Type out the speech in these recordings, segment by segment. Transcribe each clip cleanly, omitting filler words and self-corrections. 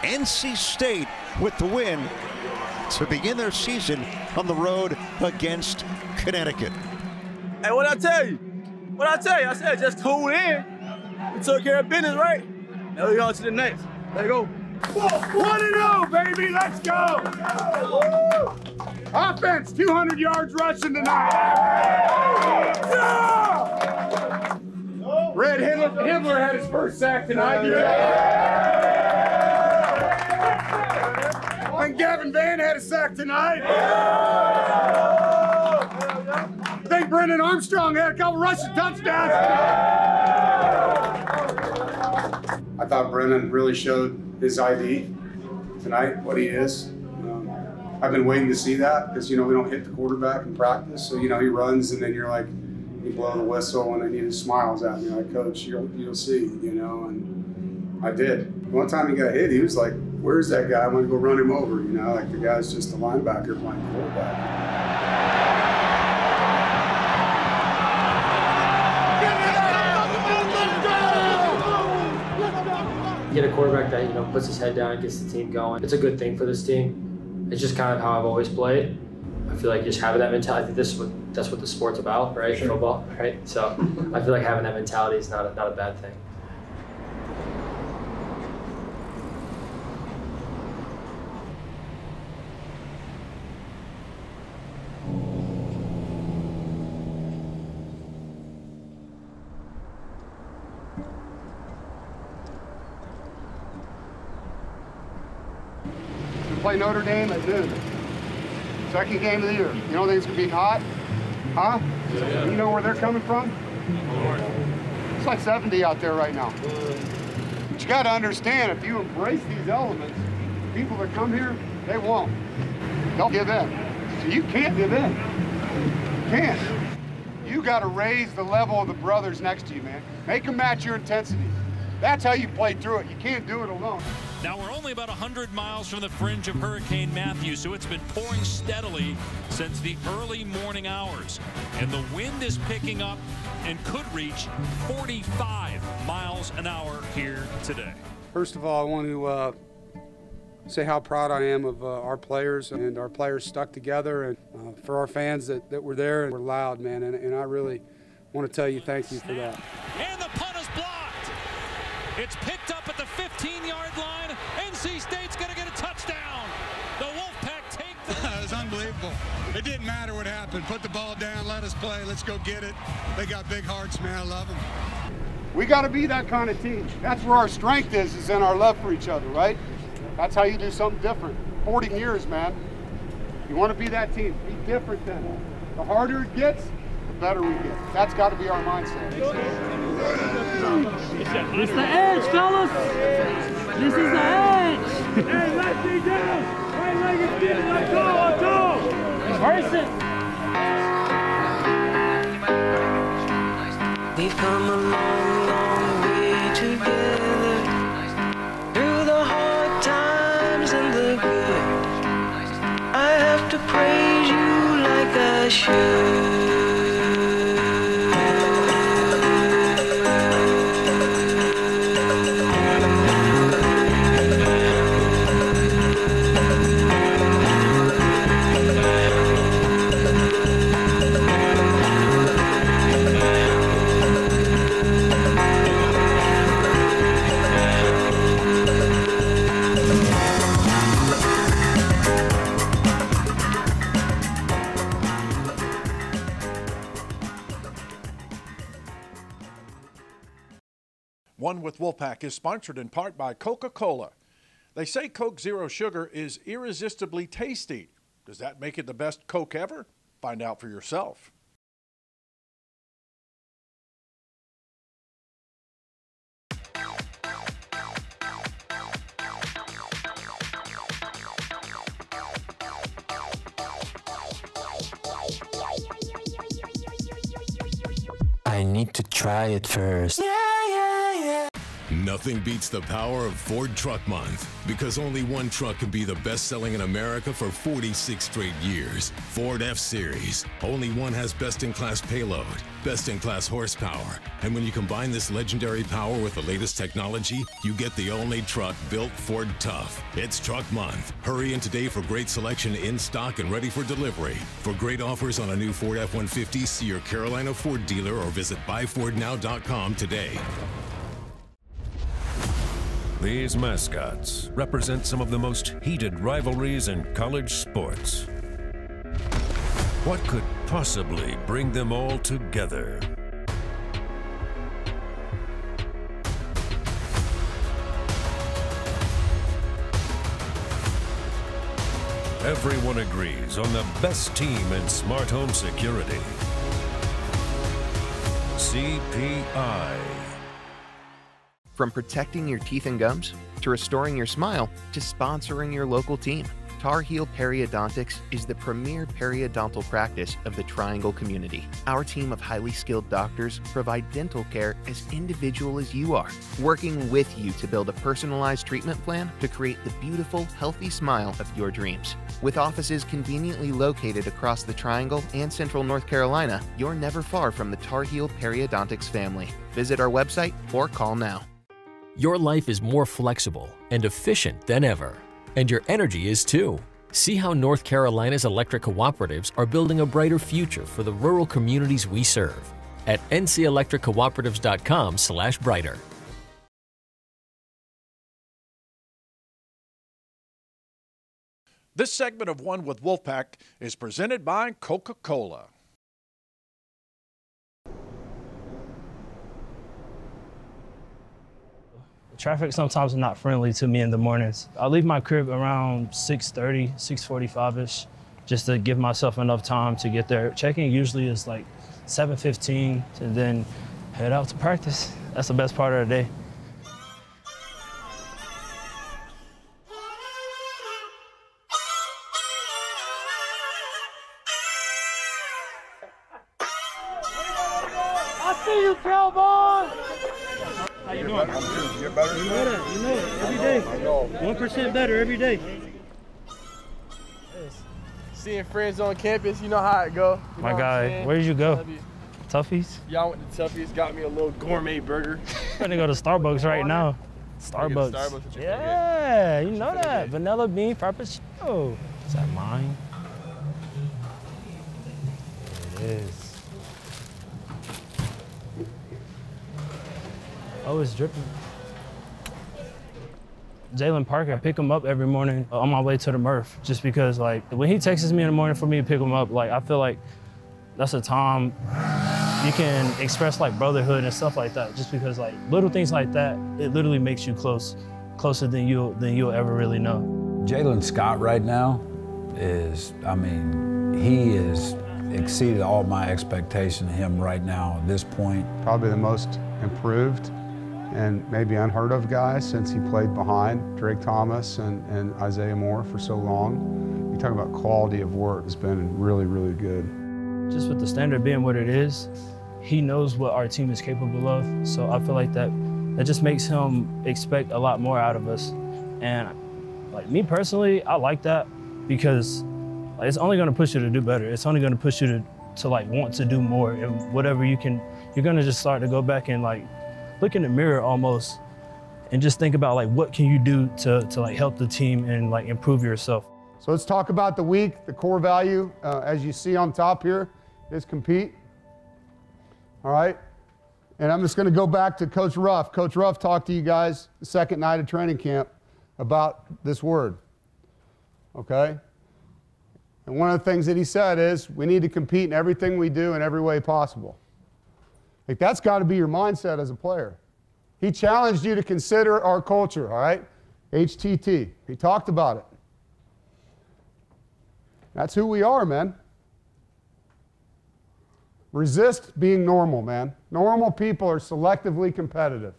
NC State with the win to begin their season on the road against Connecticut. Hey, what I tell you? What I tell you? I said just tune in. We took care of business, right? Now we on to the next. Let's go. 1-0, baby. Let's go. Offense, 200 yards rushing tonight. Yeah! Red Himmler had his first sack tonight. Yeah! And Gavin Van had a sack tonight. I think Brendan Armstrong had a couple rushing touchdowns. I thought Brendan really showed his ID tonight, what he is. I've been waiting to see that because, you know, we don't hit the quarterback in practice. So, you know, he runs and then you're like, you blow the whistle and then he just smiles at me like, Coach, you'll see, you know, and I did. One time he got hit, he was like, where's that guy? I want to go run him over, you know, like the guy's just a linebacker playing quarterback. Get a quarterback that, you know, puts his head down and gets the team going. It's a good thing for this team. It's just kind of how I've always played. I feel like just having that mentality, I think that's what the sport's about, right? Sure. Football, right? So I feel like having that mentality is not a bad thing. Play Notre Dame at noon. Second game of the year. You don't think it's gonna be hot? Huh? Yeah. You know where they're coming from? It's like 70 out there right now. But you gotta understand, if you embrace these elements, people that come here, they won't. They'll give in. So you can't give in. You can't. You gotta raise the level of the brothers next to you, man. Make them match your intensity. That's how you play through it. You can't do it alone. Now we're only about 100 miles from the fringe of Hurricane Matthew, so it's been pouring steadily since the early morning hours. And the wind is picking up and could reach 45 miles an hour here today. First of all, I want to say how proud I am of our players, and our players stuck together, and for our fans that were there and were loud, man, and I really want to tell you thank you for that. And the punt is blocked. It's picked up at the 15-yard line. NC State's going to get a touchdown. The Wolfpack take the It was unbelievable. It didn't matter what happened. Put the ball down, let us play. Let's go get it. They got big hearts, man. I love them. We got to be that kind of team. That's where our strength is in our love for each other, right? That's how you do something different. 40 years, man. You want to be that team. Be different then. The harder it gets, the better we get. That's got to be our mindset. It's the edge, fellas. This is the edge. Hey, lefty down. Right-legged feet. Let's go. Let's go. Reverse it. We've come a long, long way together. Through the hard times and the good. I have to praise you like I should. One with Wolfpack is sponsored in part by Coca-Cola. They say Coke Zero Sugar is irresistibly tasty. Does that make it the best Coke ever? Find out for yourself. I need to try it first. Nothing beats the power of Ford Truck Month, because only one truck can be the best-selling in America for 46 straight years. Ford F-Series. Only one has best-in-class payload, best-in-class horsepower, and when you combine this legendary power with the latest technology, you get the only truck built Ford tough. It's Truck Month. Hurry in today for great selection in stock and ready for delivery. For great offers on a new Ford F-150, see your Carolina Ford dealer or visit buyfordnow.com today. These mascots represent some of the most heated rivalries in college sports. What could possibly bring them all together? Everyone agrees on the best team in smart home security. CPI. From protecting your teeth and gums, to restoring your smile, to sponsoring your local team, Tar Heel Periodontics is the premier periodontal practice of the Triangle community. Our team of highly skilled doctors provide dental care as individual as you are, working with you to build a personalized treatment plan to create the beautiful, healthy smile of your dreams. With offices conveniently located across the Triangle and Central North Carolina, you're never far from the Tar Heel Periodontics family. Visit our website or call now. Your life is more flexible and efficient than ever, and your energy is too. See how North Carolina's electric cooperatives are building a brighter future for the rural communities we serve at ncelectriccooperatives.com/brighter. This segment of One with Wolfpack is presented by Coca-Cola. Traffic sometimes is not friendly to me in the mornings. I leave my crib around 6:30, 6:45-ish, just to give myself enough time to get there. Check-in usually is like 7:15, and then head out to practice. That's the best part of the day. I see you, Cowboy! How you doing? You're better. You know that. You know it. Every day. 1% better every day. Seeing friends on campus, you know how it go. My guy, where did you go? Toughies? Yeah, I went to Toughies, got me a little gourmet burger. I'm gonna go to Starbucks right now. Starbucks. Yeah, you know that. Vanilla bean frappuccino. Is that mine? It is. Oh, it's dripping. Jalen Parker, I pick him up every morning on my way to the Murph, just because like when he texts me in the morning for me to pick him up, like I feel like that's a time you can express like brotherhood and stuff like that, just because like little things like that, it literally makes you closer than you'll ever really know. Jalen Scott right now is, I mean, he is exceeded all my expectation of him right now at this point. Probably the most improved and maybe unheard of guy since he played behind Drake Thomas and Isaiah Moore for so long. You talk about quality of work, it's been really, really good. Just with the standard being what it is, he knows what our team is capable of. So I feel like that just makes him expect a lot more out of us. And like me personally, I like that because like, it's only gonna push you to do better. It's only gonna push you to like want to do more, and whatever you can, you're gonna just start to go back and like look in the mirror almost and just think about like what can you do to like help the team and like improve yourself. So let's talk about the week. The core value, as you see on top here, is compete. All right, and I'm just gonna go back to Coach Ruff. Coach Ruff talked to you guys the second night of training camp about this word, okay? And one of the things that he said is we need to compete in everything we do in every way possible. Like that's got to be your mindset as a player. He challenged you to consider our culture, all right? HTT. He talked about it. That's who we are, man. Resist being normal, man. Normal people are selectively competitive.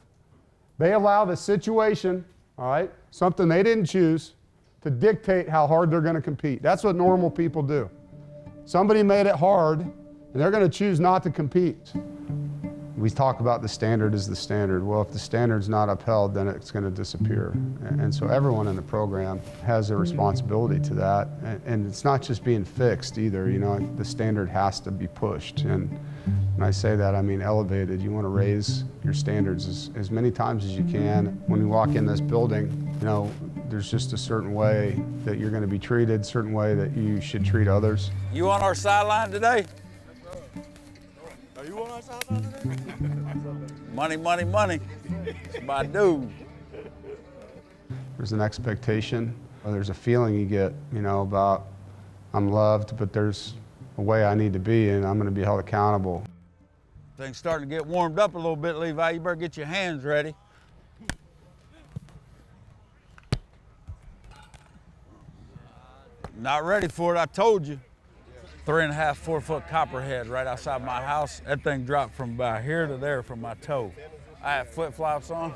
They allow the situation, all right, something they didn't choose, to dictate how hard they're going to compete. That's what normal people do. Somebody made it hard, and they're going to choose not to compete. We talk about the standard as the standard. Well, if the standard's not upheld, then it's going to disappear. And so everyone in the program has a responsibility to that. And it's not just being fixed either. You know, the standard has to be pushed. And when I say that, I mean elevated. You want to raise your standards as many times as you can. When you walk in this building, you know, there's just a certain way that you're going to be treated, certain way that you should treat others. You on our sideline today? Are you on our sideline today? Money, money, money. It's my dude. There's an expectation, or there's a feeling you get, you know, about I'm loved, but there's a way I need to be, and I'm going to be held accountable. Things starting to get warmed up a little bit, Levi. You better get your hands ready. Not ready for it, I told you. 3.5, 4 foot copperhead right outside my house. That thing dropped from about here to there from my toe. I had flip-flops on.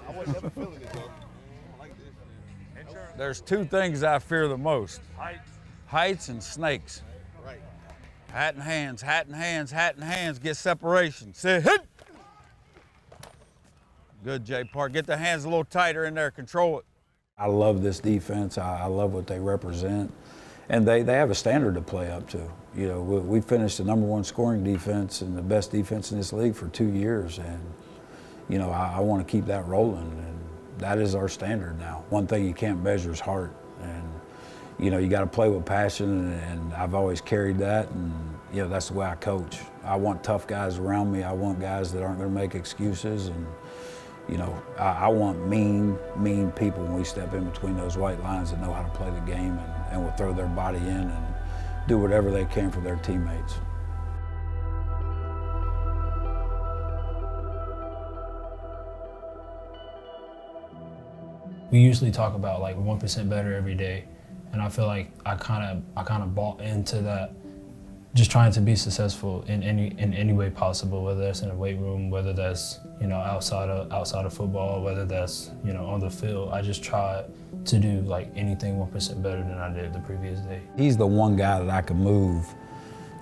There's 2 things I fear the most. Heights and snakes. Hat and hands, hat and hands, hat and hands, get separation. Say hit. Good, Jay Park. Get the hands a little tighter in there, control it. I love this defense. I love what they represent. And they have a standard to play up to. You know, we finished the #1 scoring defense and the best defense in this league for 2 years. And, you know, I want to keep that rolling. And that is our standard now. One thing you can't measure is heart. And, you know, you got to play with passion. And I've always carried that. And, you know, that's the way I coach. I want tough guys around me. I want guys that aren't going to make excuses. And, you know, I want mean people when we step in between those white lines that know how to play the game and will throw their body in and do whatever they can for their teammates. We usually talk about like 1% better every day, and I feel like I kind of bought into that. Just trying to be successful in any way possible, whether that's in a weight room, whether that's, you know, outside of football, whether that's, you know, on the field. I just try to do like anything 1% better than I did the previous day. He's the one guy that I could move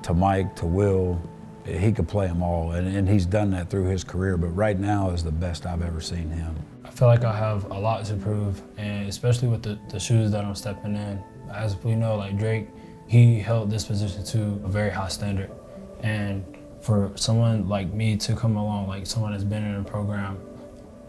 to Mike, to Will. He could play them all, and he's done that through his career, but right now is the best I've ever seen him. I feel like I have a lot to prove, and especially with the shoes that I'm stepping in. As we know, like Drake, he held this position to a very high standard. And for someone like me to come along, like someone that's been in a program,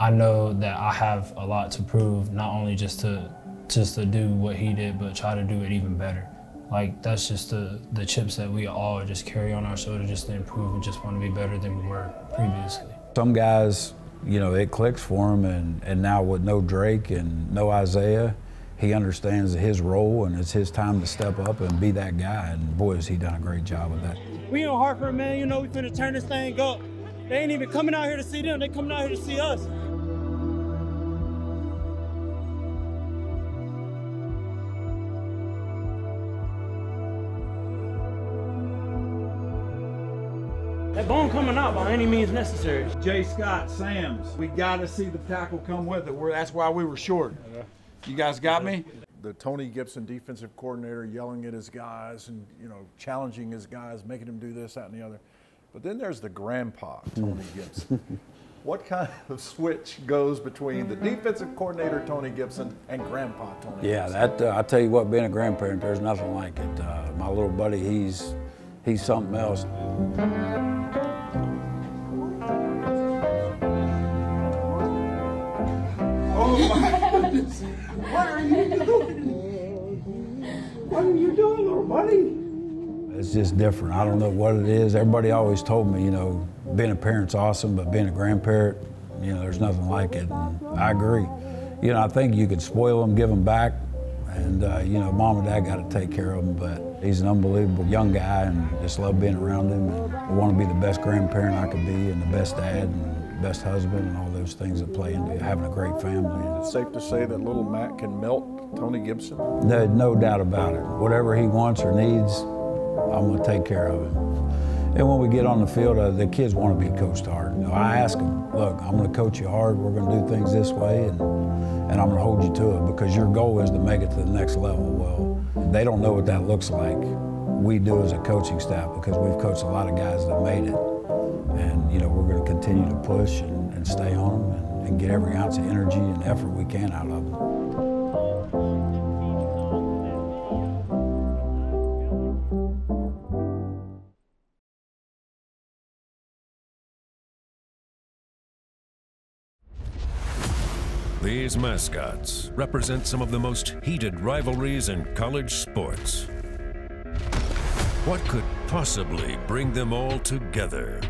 I know that I have a lot to prove, not only just to do what he did, but try to do it even better. Like that's just the chips that we all just carry on our shoulder just to improve and just want to be better than we were previously. Some guys, you know, it clicks for them, and now with no Drake and no Isaiah, he understands his role, and it's his time to step up and be that guy, and boy, has he done a great job with that. We in Hartford, man, you know, we finna turn this thing up. They ain't even coming out here to see them, they coming out here to see us. That bone coming out by any means necessary. Jay Scott, Sam's, we got to see the tackle come with it. That's why we were short. You guys got me? The Tony Gibson defensive coordinator yelling at his guys and, you know, challenging his guys, making them do this, that, and the other. But then there's the grandpa, Tony Gibson. What kind of switch goes between the defensive coordinator, Tony Gibson, and grandpa, Tony Gibson? Yeah, that I tell you what, being a grandparent, there's nothing like it. My little buddy, he's something else. Oh my goodness! What are you doing? What are you doing, little buddy? It's just different. I don't know what it is. Everybody always told me, you know, being a parent's awesome, but being a grandparent, you know, there's nothing like it. And I agree. You know, I think you could spoil them, give them back, and you know, mom and dad got to take care of him. But he's an unbelievable young guy, and just love being around him. And I want to be the best grandparent I could be, and the best dad, and best husband, and all those things that play into having a great family. It's safe to say that little Matt can melt Tony Gibson? There's no doubt about it. Whatever he wants or needs, I'm going to take care of him. And when we get on the field, the kids want to be coached hard. You know, I ask them, look, I'm going to coach you hard. We're going to do things this way, and I'm going to hold you to it because your goal is to make it to the next level. Well, they don't know what that looks like. We do as a coaching staff because we've coached a lot of guys that made it. And, you know, we're going to continue continue to push and stay on them and get every ounce of energy and effort we can out of them. These mascots represent some of the most heated rivalries in college sports. What could possibly bring them all together?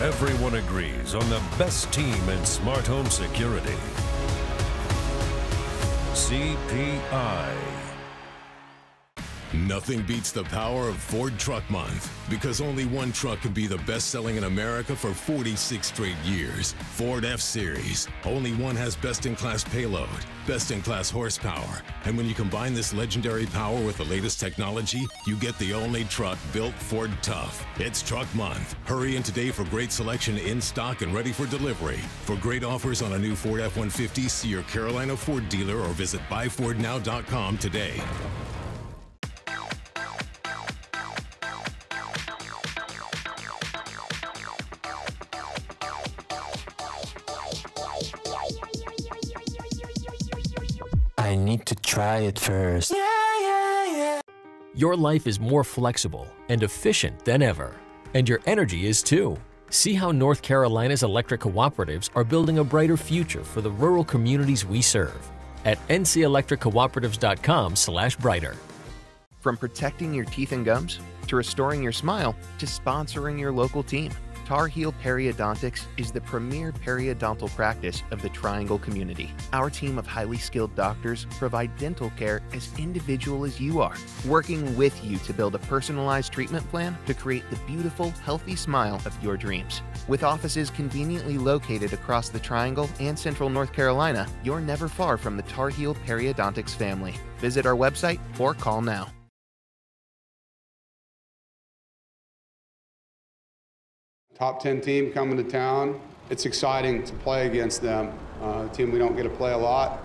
Everyone agrees on the best team in smart home security. CPI. Nothing beats the power of Ford Truck Month, because only one truck can be the best-selling in America for 46 straight years. Ford F-Series. Only one has best-in-class payload, best-in-class horsepower, and when you combine this legendary power with the latest technology, you get the only truck built Ford tough. It's Truck Month. Hurry in today for great selection in stock and ready for delivery. For great offers on a new Ford F-150, see your Carolina Ford dealer or visit buyfordnow.com today. I need to try it first. Your life is more flexible and efficient than ever, and your energy is too. See how North Carolina's electric cooperatives are building a brighter future for the rural communities we serve at ncelectriccooperatives.com/brighter. From protecting your teeth and gums, to restoring your smile, to sponsoring your local team, Tar Heel Periodontics is the premier periodontal practice of the Triangle community. Our team of highly skilled doctors provide dental care as individual as you are, working with you to build a personalized treatment plan to create the beautiful, healthy smile of your dreams. With offices conveniently located across the Triangle and Central North Carolina, you're never far from the Tar Heel Periodontics family. Visit our website or call now. Top 10 team coming to town. It's exciting to play against them. A team we don't get to play a lot.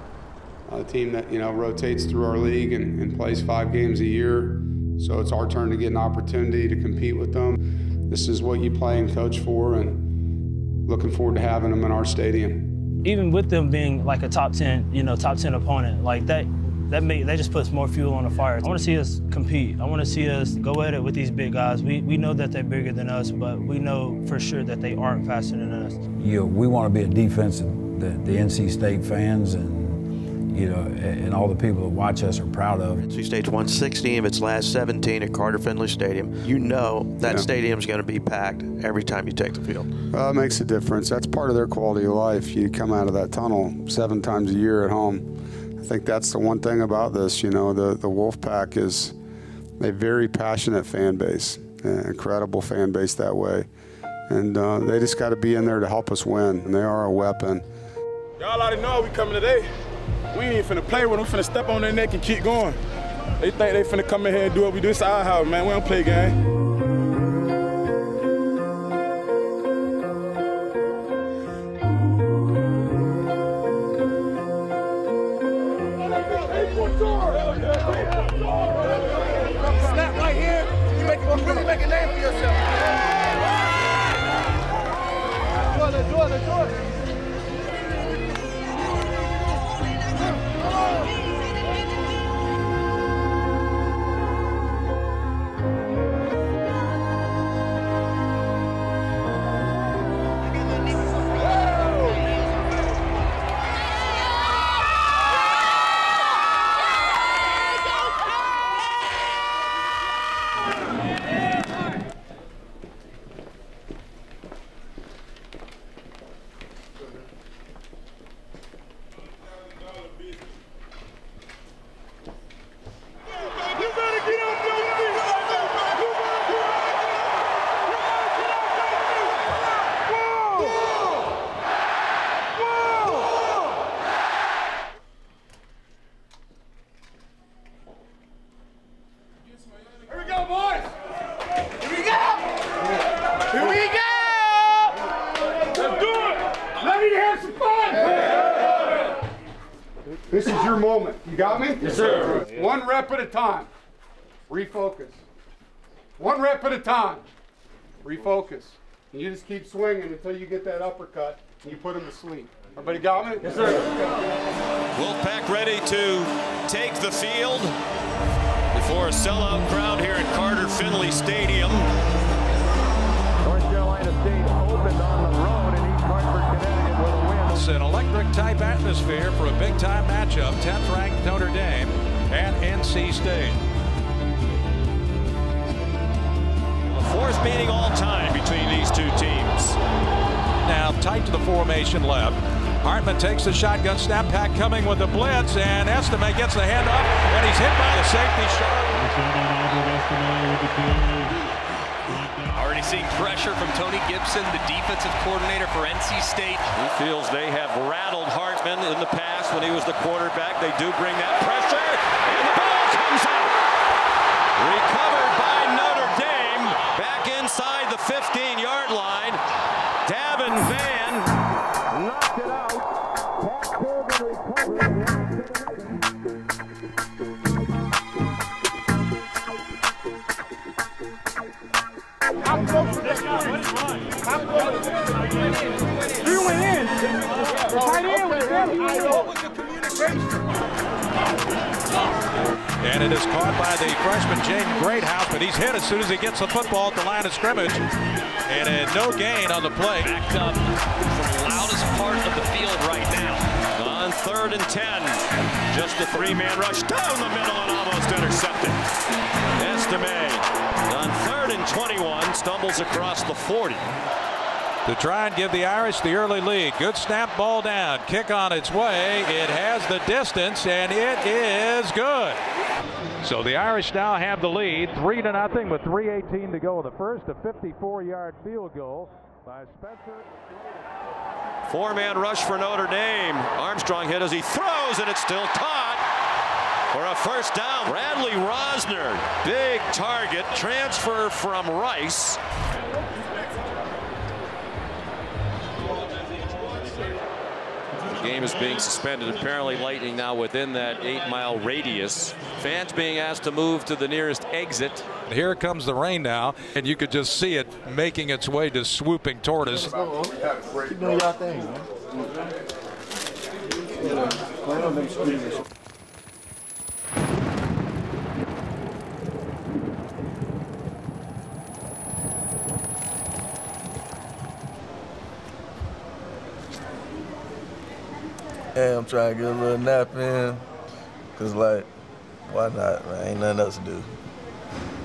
A team that, you know, rotates through our league and plays 5 games a year. So it's our turn to get an opportunity to compete with them. This is what you play and coach for, and looking forward to having them in our stadium. Even with them being like a top 10, top 10 opponent, like that just puts more fuel on the fire. I want to see us compete. I want to see us go at it with these big guys. We know that they're bigger than us, but we know for sure that they aren't faster than us. We want to be a defense that the NC State fans and all the people that watch us are proud of. NC State's won 16 of its last 17 at Carter Finley Stadium. You know that stadium's going to be packed every time you take the field. It makes a difference. That's part of their quality of life. You come out of that tunnel 7 times a year at home. I think that's the one thing about this, the Wolfpack is a very passionate fan base, an incredible fan base that way. And they just got to be in there to help us win, and they are a weapon. Y'all already know we coming today. We ain't finna play with them, finna step on their neck and keep going. They think they finna come in here and do what we do. It's our house, man. We don't play game. Snap right here, you really make a name for yourself. Let's do it. This is your moment. You got me? Yes, sir. One rep at a time. Refocus. One rep at a time. Refocus. And you just keep swinging until you get that uppercut and you put him to sleep. Everybody got me? Yes, sir. Wolfpack ready to take the field before a sellout crowd here at Carter Finley Stadium. North Carolina State opened on the road in East Hartford, Connecticut with a win. It's an electric type atmosphere for a big time matchup. 10th ranked Notre Dame and NC State. The fourth meeting all time between these two teams. Now tight to the formation left. Hartman takes the shotgun snap, Pack coming with the blitz, and Estime gets the hand up, and he's hit by the safety shot. Already seeing pressure from Tony Gibson, the defensive coordinator for NC State. He feels they have rattled Hartman in the past when he was the quarterback. They do bring that pressure, and the ball comes out. Recovered by Notre Dame, back inside the 15-yard line. Davin Van knocked it out. I'm close to this one. I'm close. You went in. The tight end was there. What was the communication? And it is caught by the freshman Jaden Greathouse, but he's hit as soon as he gets the football at the line of scrimmage. And no gain on the play. Backed up from the loudest part of the field right now. On 3rd and 10, just a 3-man rush down the middle and almost intercepted. Estime on 3rd and 21 stumbles across the 40. To try and give the Irish the early lead. Good snap, ball down. Kick on its way. It has the distance, and it is good. So the Irish now have the lead, 3-0 with 3:18 to go in the first. A 54-yard field goal by Spencer. 4-man rush for Notre Dame. Armstrong hit as he throws, and it's still caught for a first down. Bradley Rosner, big target, transfer from Rice. The game is being suspended. Apparently lightning now within that 8-mile radius. Fans being asked to move to the nearest exit. Here comes the rain now, and you could just see it making its way to swooping toward us. Keep doing y'all thing, man. Hey, I'm trying to get a little nap in, cause like, why not, man? Ain't nothing else to do.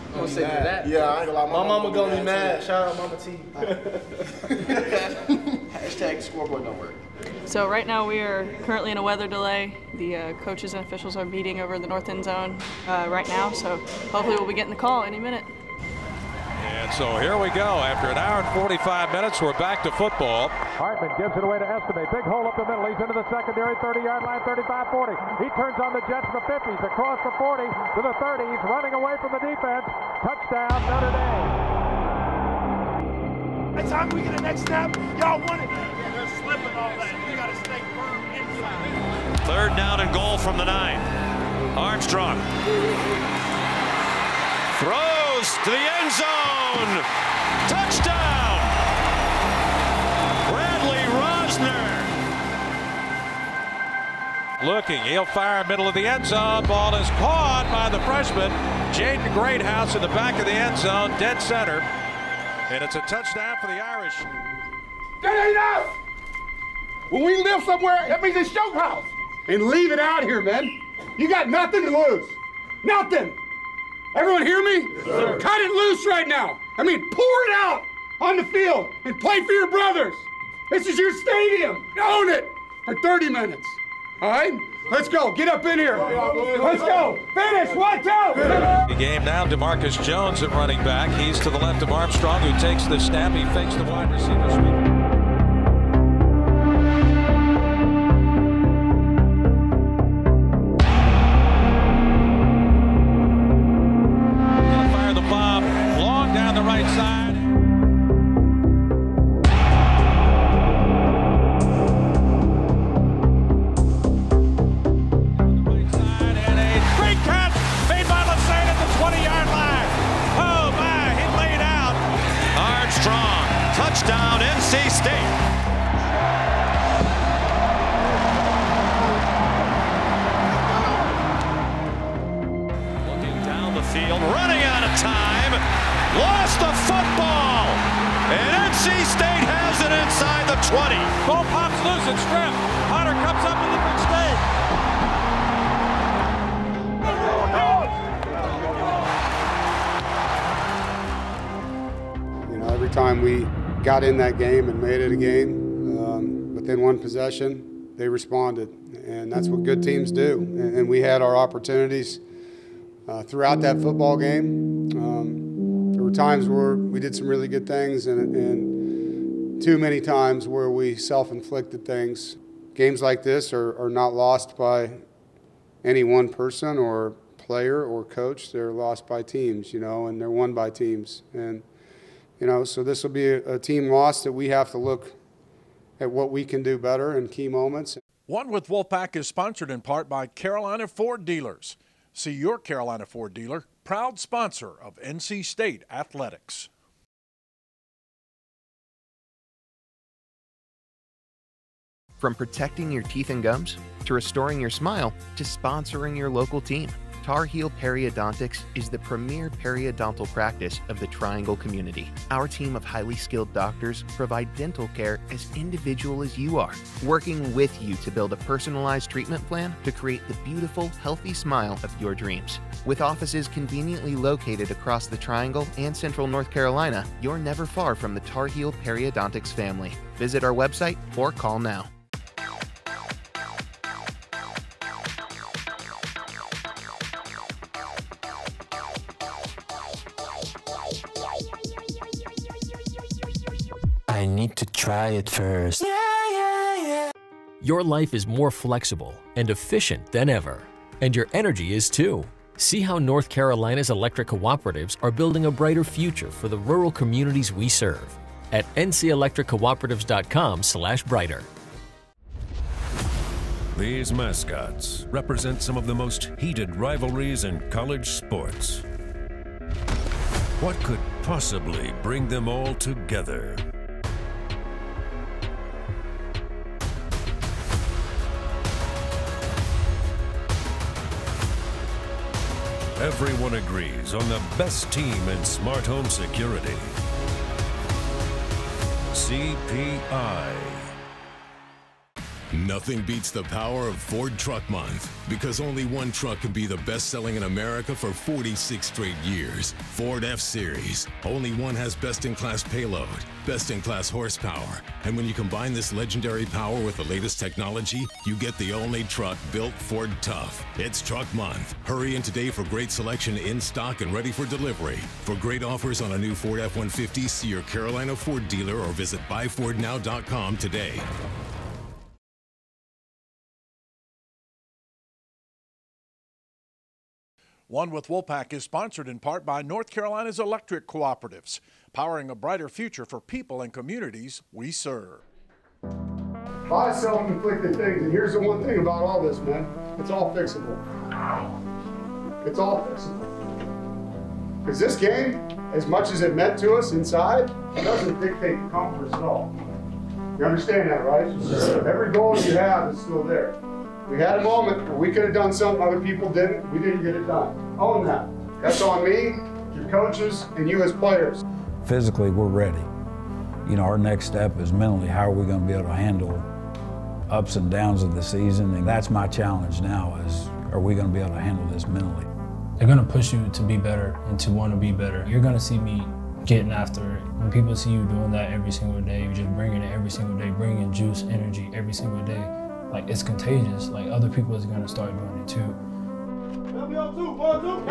I'm gonna say that. Yeah, I ain't gonna lie. My mama gonna be mad. Shout out Mama T. Hashtag scoreboard don't work. So right now we are currently in a weather delay. The coaches and officials are meeting over in the north end zone right now. So hopefully we'll be getting the call any minute. And so here we go. After an hour and 45 minutes, we're back to football. Hartman gives it away to Estime. Big hole up the middle. He's into the secondary, 30-yard line, 35-40. He turns on the Jets to the 50. He's across the 40 to the 30. He's running away from the defense. Touchdown, Notre Dame. By the time we get the next snap, y'all want it. Yeah, they're slipping all that. You got to stay firm inside. 3rd down and goal from the 9. Armstrong throws to the end zone. Touchdown! Bradley Rosner. Looking, he'll fire middle of the end zone. Ball is caught by the freshman, Jaden Greathouse in the back of the end zone, dead center. And it's a touchdown for the Irish. That ain't us! When we live somewhere, that means it's your house. And leave it out here, man. You got nothing to lose. Nothing. Everyone hear me? Yes, cut it loose right now. I mean, pour it out on the field and play for your brothers. This is your stadium. Own it for 30 minutes. All right? Let's go. Get up in here. Let's go. Finish. 1, 2. The game now, DeMarcus Jones at running back. He's to the left of Armstrong, who takes the snap. He fakes the wide receiver sweep. State. Looking down the field, running out of time, lost the football, and NC State has it inside the 20. Ball pops loose and stripped. Hunter comes up with the big You know, every time we got in that game and made it a game, within one possession, they responded. And that's what good teams do. And we had our opportunities throughout that football game. There were times where we did some really good things and too many times where we self-inflicted things. Games like this are not lost by any one person or player or coach. They're lost by teams, you know, and they're won by teams. And, you know, so this will be a team loss that we have to look at what we can do better in key moments. One with Wolfpack is sponsored in part by Carolina Ford Dealers. See your Carolina Ford dealer, proud sponsor of NC State Athletics. From protecting your teeth and gums, to restoring your smile, to sponsoring your local team, Tar Heel Periodontics is the premier periodontal practice of the Triangle community. Our team of highly skilled doctors provide dental care as individual as you are, working with you to build a personalized treatment plan to create the beautiful, healthy smile of your dreams. With offices conveniently located across the Triangle and Central North Carolina, you're never far from the Tar Heel Periodontics family. Visit our website or call now. I need to try it first. Your life is more flexible and efficient than ever, and your energy is too. See how North Carolina's electric cooperatives are building a brighter future for the rural communities we serve at ncelectriccooperatives.com/brighter. These mascots represent some of the most heated rivalries in college sports. What could possibly bring them all together? Everyone agrees on the best team in smart home security. CPI. Nothing beats the power of Ford Truck Month, because only one truck can be the best-selling in America for 46 straight years. Ford F-Series. Only one has best-in-class payload, best-in-class horsepower. And when you combine this legendary power with the latest technology, you get the only truck built Ford tough. It's Truck Month. Hurry in today for great selection in stock and ready for delivery. For great offers on a new Ford F-150, see your Carolina Ford dealer or visit buyfordnow.com today. One with Wolfpack is sponsored in part by North Carolina's electric cooperatives, powering a brighter future for people and communities we serve. A lot of self-inflicted things, and here's the one thing about all this, man. It's all fixable. It's all fixable. Because this game, as much as it meant to us inside, it doesn't dictate the comforts at all. You understand that, right? Sure. Every goal you have is still there. We had a moment where we could have done something other people didn't. We didn't get it done. Own that. That's on me, your coaches, and you as players. Physically, we're ready. You know, our next step is mentally, how are we going to be able to handle ups and downs of the season? And that's my challenge now is, are we going to be able to handle this mentally? They're going to push you to be better and to want to be better. You're going to see me getting after it. When people see you doing that every single day, you're just bringing it every single day, bringing juice, energy every single day. Like, it's contagious. Like, other people is gonna start doing it too. 1, 2, 1, 2.